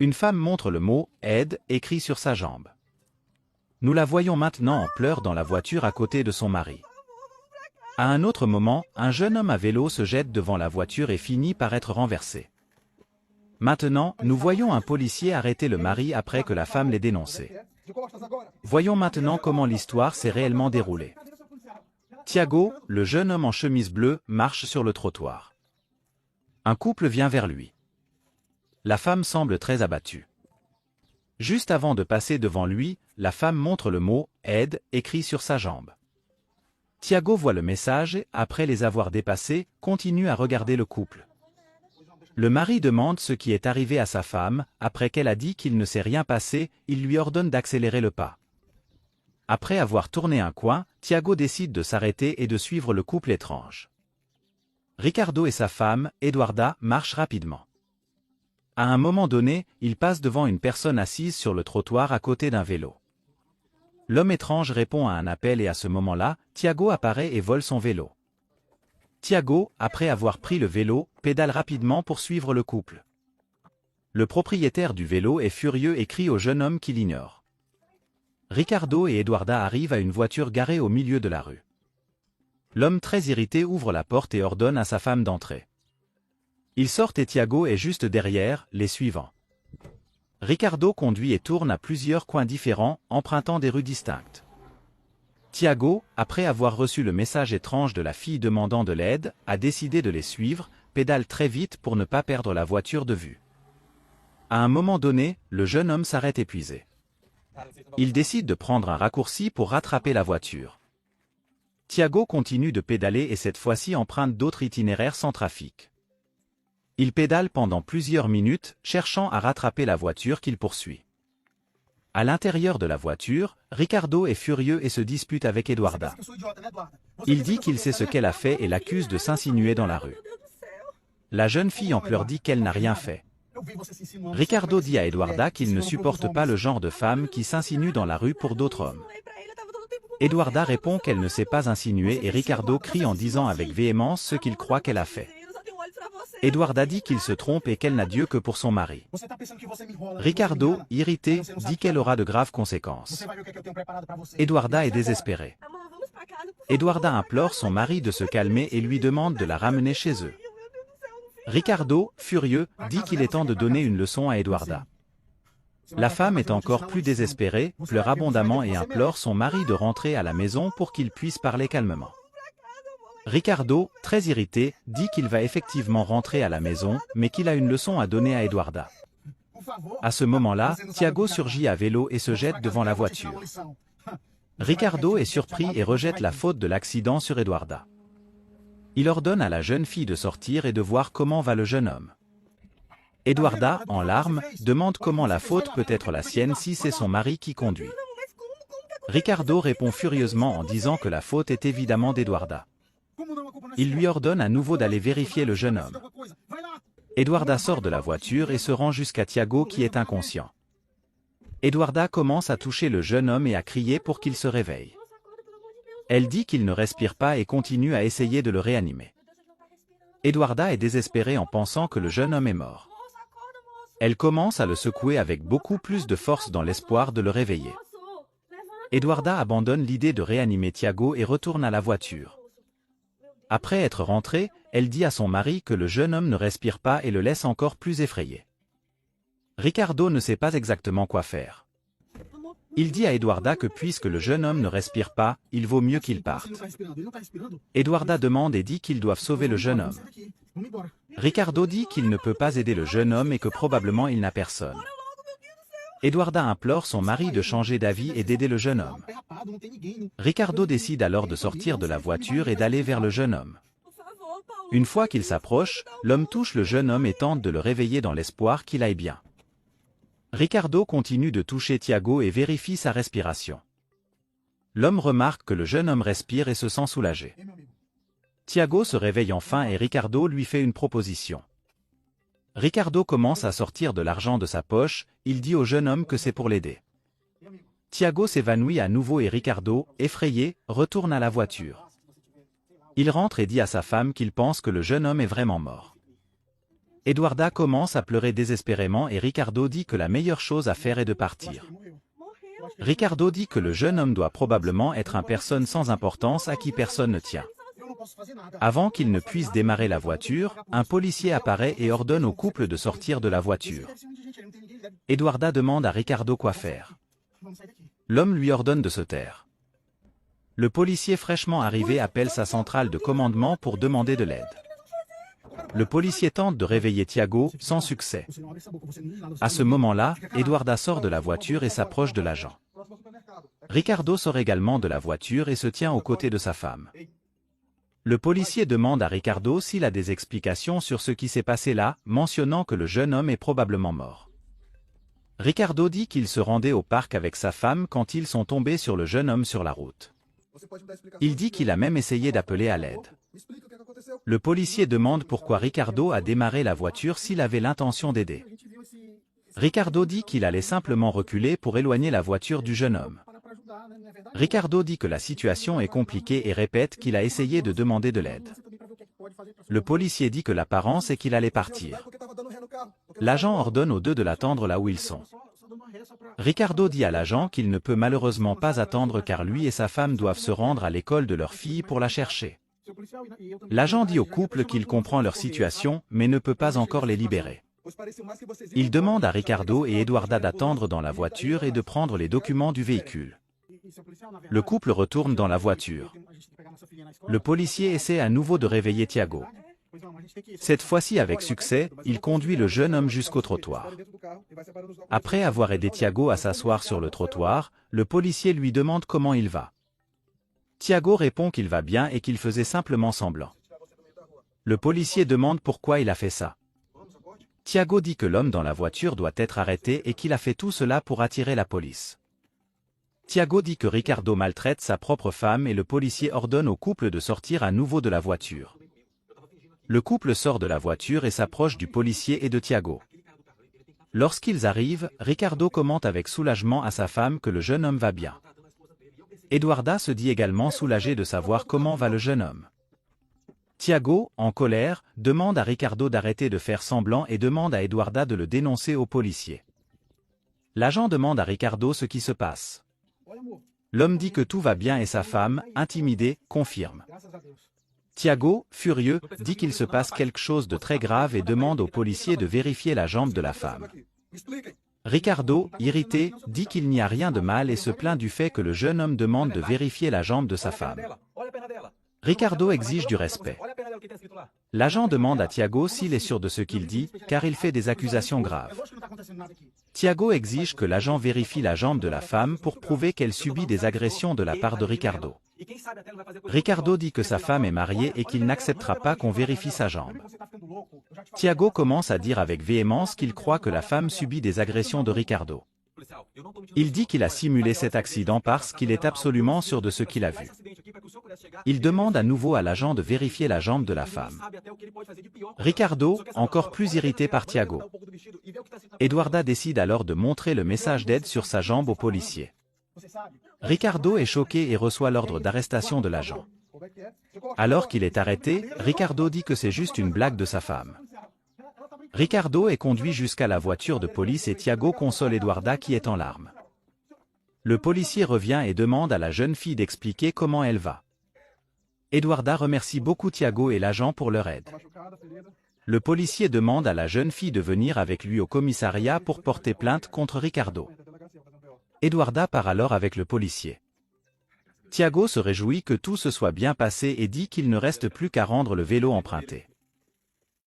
Une femme montre le mot « aide » écrit sur sa jambe. Nous la voyons maintenant en pleurs dans la voiture à côté de son mari. À un autre moment, un jeune homme à vélo se jette devant la voiture et finit par être renversé. Maintenant, nous voyons un policier arrêter le mari après que la femme l'ait dénoncé. Voyons maintenant comment l'histoire s'est réellement déroulée. Thiago, le jeune homme en chemise bleue, marche sur le trottoir. Un couple vient vers lui. La femme semble très abattue. Juste avant de passer devant lui, la femme montre le mot « aide » écrit sur sa jambe. Thiago voit le message et, après les avoir dépassés, continue à regarder le couple. Le mari demande ce qui est arrivé à sa femme, après qu'elle a dit qu'il ne s'est rien passé, il lui ordonne d'accélérer le pas. Après avoir tourné un coin, Thiago décide de s'arrêter et de suivre le couple étrange. Ricardo et sa femme, Eduarda, marchent rapidement. À un moment donné, il passe devant une personne assise sur le trottoir à côté d'un vélo. L'homme étrange répond à un appel et à ce moment-là, Thiago apparaît et vole son vélo. Thiago, après avoir pris le vélo, pédale rapidement pour suivre le couple. Le propriétaire du vélo est furieux et crie au jeune homme qui l'ignore. Ricardo et Eduarda arrivent à une voiture garée au milieu de la rue. L'homme très irrité ouvre la porte et ordonne à sa femme d'entrer. Ils sortent et Thiago est juste derrière, les suivant. Ricardo conduit et tourne à plusieurs coins différents, empruntant des rues distinctes. Thiago, après avoir reçu le message étrange de la fille demandant de l'aide, a décidé de les suivre, pédale très vite pour ne pas perdre la voiture de vue. À un moment donné, le jeune homme s'arrête épuisé. Il décide de prendre un raccourci pour rattraper la voiture. Thiago continue de pédaler et cette fois-ci emprunte d'autres itinéraires sans trafic. Il pédale pendant plusieurs minutes, cherchant à rattraper la voiture qu'il poursuit. À l'intérieur de la voiture, Ricardo est furieux et se dispute avec Eduarda. Il dit qu'il sait ce qu'elle a fait et l'accuse de s'insinuer dans la rue. La jeune fille en pleurs dit qu'elle n'a rien fait. Ricardo dit à Eduarda qu'il ne supporte pas le genre de femme qui s'insinue dans la rue pour d'autres hommes. Eduarda répond qu'elle ne s'est pas insinuée et Ricardo crie en disant avec véhémence ce qu'il croit qu'elle a fait. Eduarda dit qu'il se trompe et qu'elle n'a Dieu que pour son mari. Ricardo, irrité, dit qu'elle aura de graves conséquences. Eduarda est désespérée. Eduarda implore son mari de se calmer et lui demande de la ramener chez eux. Ricardo, furieux, dit qu'il est temps de donner une leçon à Eduarda. La femme est encore plus désespérée, pleure abondamment et implore son mari de rentrer à la maison pour qu'il puisse parler calmement. Ricardo, très irrité, dit qu'il va effectivement rentrer à la maison, mais qu'il a une leçon à donner à Eduarda. À ce moment-là, Thiago surgit à vélo et se jette devant la voiture. Ricardo est surpris et rejette la faute de l'accident sur Eduarda. Il ordonne à la jeune fille de sortir et de voir comment va le jeune homme. Eduarda, en larmes, demande comment la faute peut être la sienne si c'est son mari qui conduit. Ricardo répond furieusement en disant que la faute est évidemment d'Eduarda. Il lui ordonne à nouveau d'aller vérifier le jeune homme. Eduarda sort de la voiture et se rend jusqu'à Thiago qui est inconscient. Eduarda commence à toucher le jeune homme et à crier pour qu'il se réveille. Elle dit qu'il ne respire pas et continue à essayer de le réanimer. Eduarda est désespérée en pensant que le jeune homme est mort. Elle commence à le secouer avec beaucoup plus de force dans l'espoir de le réveiller. Eduarda abandonne l'idée de réanimer Thiago et retourne à la voiture. Après être rentrée, elle dit à son mari que le jeune homme ne respire pas et le laisse encore plus effrayé. Ricardo ne sait pas exactement quoi faire. Il dit à Eduarda que puisque le jeune homme ne respire pas, il vaut mieux qu'il parte. Eduarda demande et dit qu'ils doivent sauver le jeune homme. Ricardo dit qu'il ne peut pas aider le jeune homme et que probablement il n'a personne. Eduarda implore son mari de changer d'avis et d'aider le jeune homme. Ricardo décide alors de sortir de la voiture et d'aller vers le jeune homme. Une fois qu'il s'approche, l'homme touche le jeune homme et tente de le réveiller dans l'espoir qu'il aille bien. Ricardo continue de toucher Thiago et vérifie sa respiration. L'homme remarque que le jeune homme respire et se sent soulagé. Thiago se réveille enfin et Ricardo lui fait une proposition. Ricardo commence à sortir de l'argent de sa poche, il dit au jeune homme que c'est pour l'aider. Thiago s'évanouit à nouveau et Ricardo, effrayé, retourne à la voiture. Il rentre et dit à sa femme qu'il pense que le jeune homme est vraiment mort. Eduarda commence à pleurer désespérément et Ricardo dit que la meilleure chose à faire est de partir. Ricardo dit que le jeune homme doit probablement être une personne sans importance à qui personne ne tient. Avant qu'il ne puisse démarrer la voiture, un policier apparaît et ordonne au couple de sortir de la voiture. Eduarda demande à Ricardo quoi faire. L'homme lui ordonne de se taire. Le policier fraîchement arrivé appelle sa centrale de commandement pour demander de l'aide. Le policier tente de réveiller Thiago, sans succès. À ce moment-là, Eduarda sort de la voiture et s'approche de l'agent. Ricardo sort également de la voiture et se tient aux côtés de sa femme. Le policier demande à Ricardo s'il a des explications sur ce qui s'est passé là, mentionnant que le jeune homme est probablement mort. Ricardo dit qu'il se rendait au parc avec sa femme quand ils sont tombés sur le jeune homme sur la route. Il dit qu'il a même essayé d'appeler à l'aide. Le policier demande pourquoi Ricardo a démarré la voiture s'il avait l'intention d'aider. Ricardo dit qu'il allait simplement reculer pour éloigner la voiture du jeune homme. Ricardo dit que la situation est compliquée et répète qu'il a essayé de demander de l'aide. Le policier dit que l'apparence est qu'il allait partir. L'agent ordonne aux deux de l'attendre là où ils sont. Ricardo dit à l'agent qu'il ne peut malheureusement pas attendre car lui et sa femme doivent se rendre à l'école de leur fille pour la chercher. L'agent dit au couple qu'il comprend leur situation mais ne peut pas encore les libérer. Il demande à Ricardo et Eduarda d'attendre dans la voiture et de prendre les documents du véhicule. Le couple retourne dans la voiture. Le policier essaie à nouveau de réveiller Thiago. Cette fois-ci avec succès, il conduit le jeune homme jusqu'au trottoir. Après avoir aidé Thiago à s'asseoir sur le trottoir, le policier lui demande comment il va. Thiago répond qu'il va bien et qu'il faisait simplement semblant. Le policier demande pourquoi il a fait ça. Thiago dit que l'homme dans la voiture doit être arrêté et qu'il a fait tout cela pour attirer la police. Thiago dit que Ricardo maltraite sa propre femme et le policier ordonne au couple de sortir à nouveau de la voiture. Le couple sort de la voiture et s'approche du policier et de Thiago. Lorsqu'ils arrivent, Ricardo commente avec soulagement à sa femme que le jeune homme va bien. Eduarda se dit également soulagée de savoir comment va le jeune homme. Thiago, en colère, demande à Ricardo d'arrêter de faire semblant et demande à Eduarda de le dénoncer au policier. L'agent demande à Ricardo ce qui se passe. L'homme dit que tout va bien et sa femme, intimidée, confirme. Thiago, furieux, dit qu'il se passe quelque chose de très grave et demande au policier de vérifier la jambe de la femme. Ricardo, irrité, dit qu'il n'y a rien de mal et se plaint du fait que le jeune homme demande de vérifier la jambe de sa femme. Ricardo exige du respect. L'agent demande à Thiago s'il est sûr de ce qu'il dit, car il fait des accusations graves. Thiago exige que l'agent vérifie la jambe de la femme pour prouver qu'elle subit des agressions de la part de Ricardo. Ricardo dit que sa femme est mariée et qu'il n'acceptera pas qu'on vérifie sa jambe. Thiago commence à dire avec véhémence qu'il croit que la femme subit des agressions de Ricardo. Il dit qu'il a simulé cet accident parce qu'il est absolument sûr de ce qu'il a vu. Il demande à nouveau à l'agent de vérifier la jambe de la femme. Ricardo, encore plus irrité par Thiago. Eduarda décide alors de montrer le message d'aide sur sa jambe au policier. Ricardo est choqué et reçoit l'ordre d'arrestation de l'agent. Alors qu'il est arrêté, Ricardo dit que c'est juste une blague de sa femme. Ricardo est conduit jusqu'à la voiture de police et Thiago console Eduarda qui est en larmes. Le policier revient et demande à la jeune fille d'expliquer comment elle va. Eduarda remercie beaucoup Thiago et l'agent pour leur aide. Le policier demande à la jeune fille de venir avec lui au commissariat pour porter plainte contre Ricardo. Eduarda part alors avec le policier. Thiago se réjouit que tout se soit bien passé et dit qu'il ne reste plus qu'à rendre le vélo emprunté.